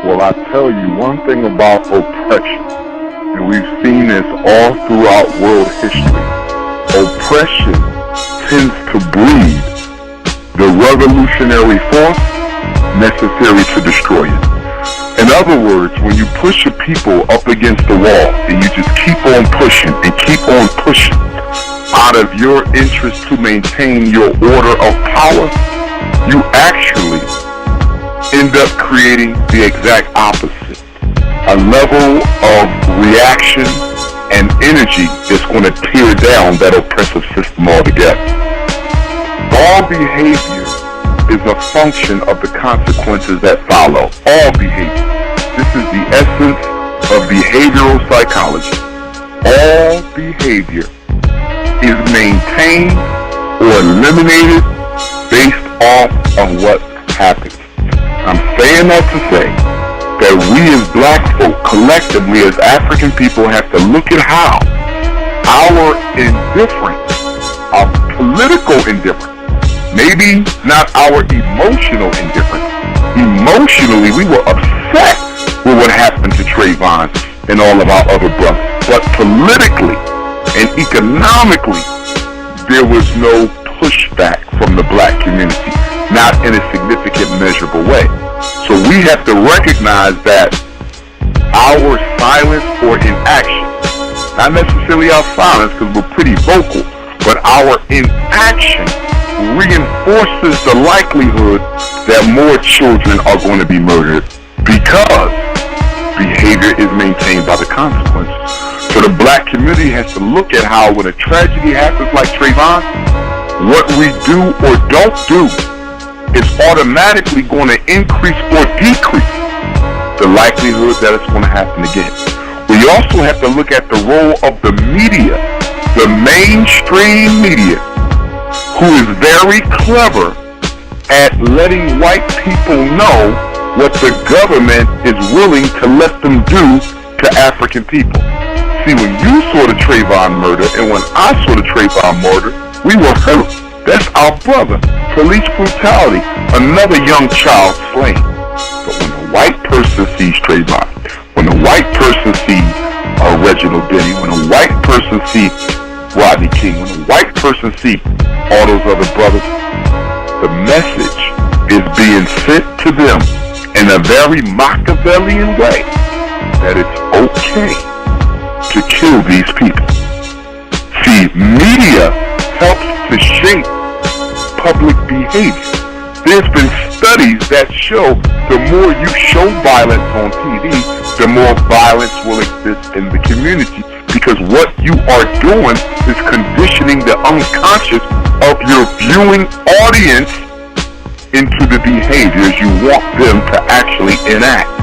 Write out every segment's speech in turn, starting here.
Well, I tell you one thing about oppression, and we've seen this all throughout world history. Oppression tends to breed the revolutionary force necessary to destroy it. In other words, when you push your people up against the wall and you just keep on pushing and keep on pushing out of your interest to maintain your order of power, you actually end up creating the exact opposite. A level of reaction and energy that's going to tear down that oppressive system altogether. All behavior is a function of the consequences that follow. All behavior. This is the essence of behavioral psychology. All behavior is maintained or eliminated based off of what happens. I'm saying that to say that we as black folk, collectively as African people, have to look at how our indifference, our political indifference, maybe not our emotional indifference. Emotionally, we were upset with what happened to Trayvon and all of our other brothers. But politically and economically, there was no pushback from the black community, not in a significant, measurable way. So we have to recognize that our silence or inaction, not necessarily our silence because we're pretty vocal, but our inaction reinforces the likelihood that more children are going to be murdered because behavior is maintained by the consequences. So the black community has to look at how when a tragedy happens like Trayvon, what we do or don't do is automatically going to increase or decrease the likelihood that it's going to happen again. We also have to look at the role of the media, the mainstream media, who is very clever at letting white people know what the government is willing to let them do to African people. See, when you saw the Trayvon murder and when I saw the Trayvon murder, we were hurt. That's our brother. Police brutality, another young child slain. But when a white person sees Trayvon, when a white person sees Reginald Denny, when a white person sees Rodney King, when a white person sees all those other brothers, the message is being sent to them in a very Machiavellian way that it's okay to kill these people. See, media helps to shape public behavior. There's been studies that show the more you show violence on TV, the more violence will exist in the community, because what you are doing is conditioning the unconscious of your viewing audience into the behaviors you want them to actually enact.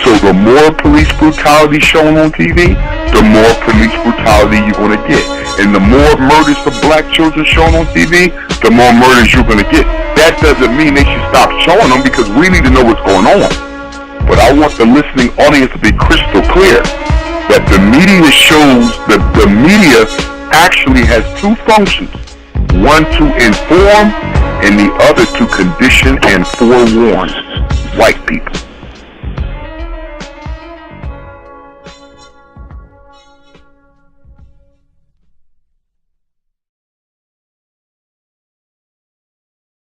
So the more police brutality shown on TV, the more police brutality you're going to get. And the more murders of black children shown on TV, the more murders you're going to get. That doesn't mean they should stop showing them, because we need to know what's going on. But I want the listening audience to be crystal clear that the media shows that the media actually has two functions. One to inform and the other to condition and forewarn white people.